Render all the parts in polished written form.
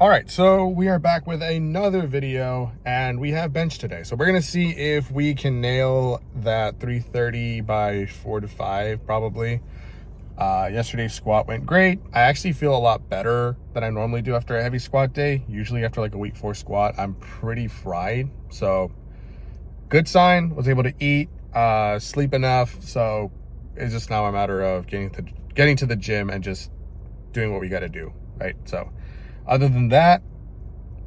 All right, so we are back with another video, and we have bench today. So we're gonna see if we can nail that 330 by 4 to 5, probably. Yesterday's squat went great. I actually feel a lot better than I normally do after a heavy squat day. Usually after like a week 4 squat, I'm pretty fried. So good sign. Was able to eat, sleep enough. So it's just now a matter of getting to the gym and just doing what we got to do, right? So other than that,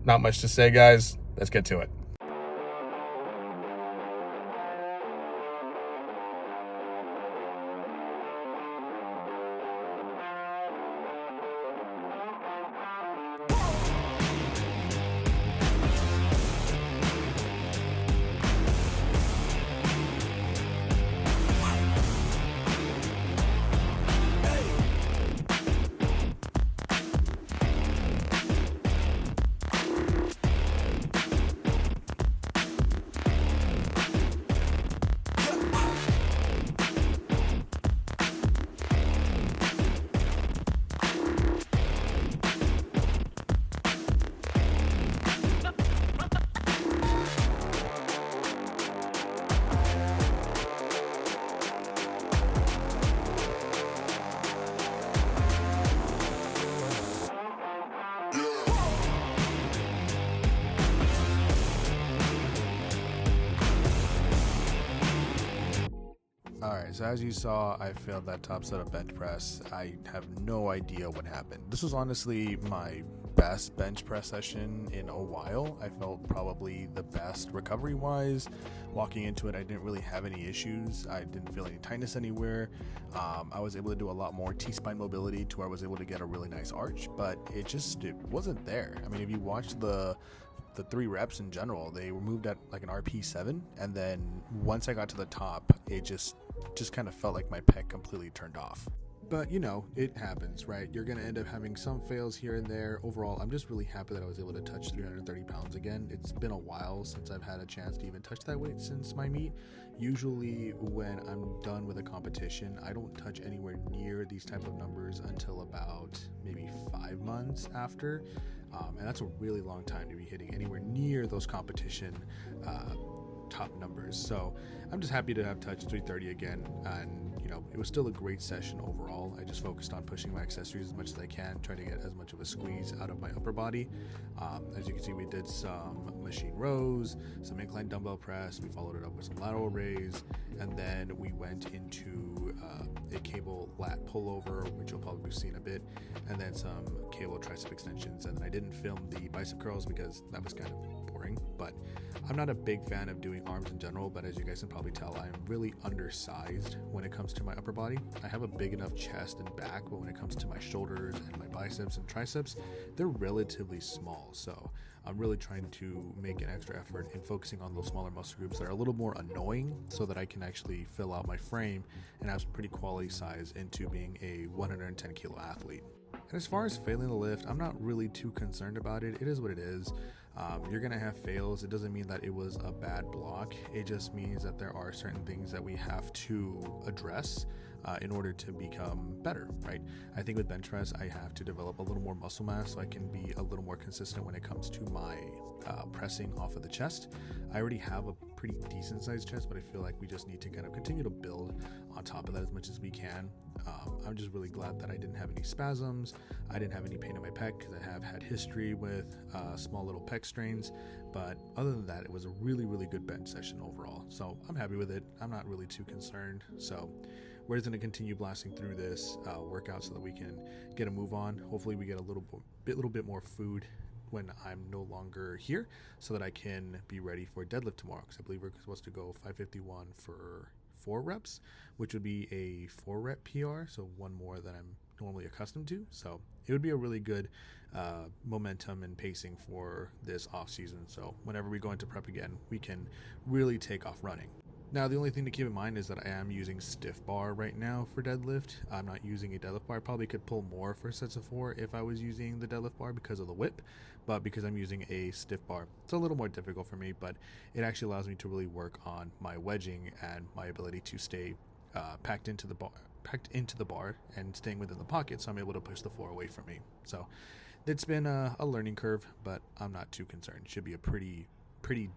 not much to say, guys. Let's get to it. Alright, so as you saw, I failed that top set of bench press. I have no idea what happened. This was honestly my best bench press session in a while. I felt probably the best recovery wise. Walking into it, I didn't really have any issues. I didn't feel any tightness anywhere. I was able to do a lot more T-spine mobility to where I was able to get a really nice arch, but it wasn't there. I mean, if you watch the 3 reps in general, they were moved at like an RP7, and then once I got to the top, it just kind of felt like my pec completely turned off. But you know, it happens, right? You're gonna end up having some fails here and there. Overall, I'm just really happy that I was able to touch 330 pounds again. It's been a while since I've had a chance to even touch that weight since my meet. Usually when I'm done with a competition, I don't touch anywhere near these type of numbers until about maybe 5 months after. And that's a really long time to be hitting anywhere near those competition top numbers. So I'm just happy to have touched 330 again, and you know, it was still a great session overall. I just focused on pushing my accessories as much as I can, trying to get as much of a squeeze out of my upper body. As you can see, we did some machine rows, some incline dumbbell press, we followed it up with some lateral raise, and then we went into a cable lat pullover, which you'll probably see in a bit, and then some cable tricep extensions. And then I didn't film the bicep curls because that was kind of boring, but I'm not a big fan of doing arms in general, but as you guys can probably tell, I'm really undersized when it comes to my upper body. I have a big enough chest and back, but when it comes to my shoulders and my biceps and triceps, they're relatively small. So I'm really trying to make an extra effort in focusing on those smaller muscle groups that are a little more annoying so that I can actually fill out my frame and have some pretty quality size into being a 110 kilo athlete. And as far as failing the lift, I'm not really too concerned about it. It is what it is. You're gonna have fails. It doesn't mean that it was a bad block. It just means that there are certain things that we have to address in order to become better, right? I think with bench press, I have to develop a little more muscle mass so I can be a little more consistent when it comes to my pressing off of the chest. I already have a pretty decent sized chest, but I feel like we just need to kind of continue to build on top of that as much as we can. I'm just really glad that I didn't have any spasms. I didn't have any pain in my pec because I have had history with small little pec strains. But other than that, it was a really, really good bench session overall. So I'm happy with it. I'm not really too concerned. So we're just going to continue blasting through this workout so that we can get a move on. Hopefully we get a little bit more food when I'm no longer here so that I can be ready for deadlift tomorrow, because I believe we're supposed to go 551 for 4 reps, which would be a 4 rep PR, so one more than I'm normally accustomed to. So it would be a really good momentum and pacing for this off season. So whenever we go into prep again, we can really take off running. Now, the only thing to keep in mind is that I am using stiff bar right now for deadlift. I'm not using a deadlift bar. I probably could pull more for sets of 4 if I was using the deadlift bar because of the whip, but because I'm using a stiff bar, it's a little more difficult for me, but it actually allows me to really work on my wedging and my ability to stay packed into the bar and staying within the pocket, so I'm able to push the floor away from me. So It's been a learning curve, but I'm not too concerned. Should be a pretty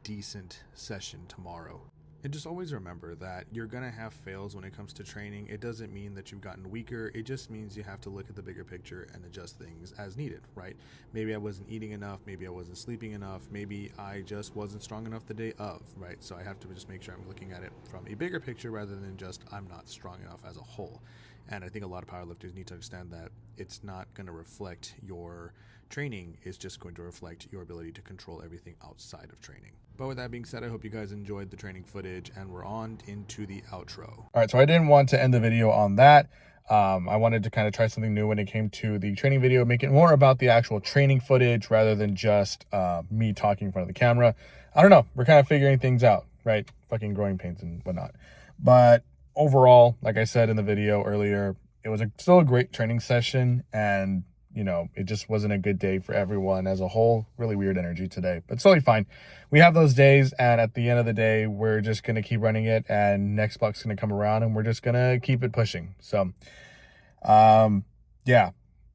decent session tomorrow. And just always remember that you're going to have fails when it comes to training. It doesn't mean that you've gotten weaker. It just means you have to look at the bigger picture and adjust things as needed, right? Maybe I wasn't eating enough. Maybe I wasn't sleeping enough. Maybe I just wasn't strong enough the day of, right? So I have to just make sure I'm looking at it from a bigger picture rather than just I'm not strong enough as a whole. And I think a lot of powerlifters need to understand that it's not going to reflect your training, it's just going to reflect your ability to control everything outside of training. But with that being said, I hope you guys enjoyed the training footage, and we're on into the outro. All right, so I didn't want to end the video on that. I wanted to kind of try something new when it came to the training video, make it more about the actual training footage rather than just me talking in front of the camera. I don't know, we're kind of figuring things out, right? Fucking growing pains and whatnot. But overall, like I said in the video earlier, it was still a great training session, and you know, it just wasn't a good day for everyone as a whole. Really weird energy today, but it's totally fine. We have those days, and at the end of the day, we're just going to keep running it, and next block's going to come around, and we're just going to keep it pushing. So, yeah,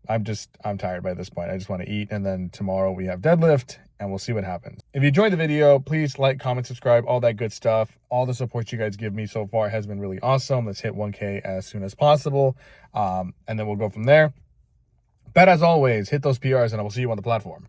I'm tired by this point. I just want to eat, and then tomorrow we have deadlift, and we'll see what happens. If you enjoyed the video, please like, comment, subscribe, all that good stuff. All the support you guys give me so far has been really awesome. Let's hit 1K as soon as possible, and then we'll go from there. But as always, hit those PRs, and I will see you on the platform.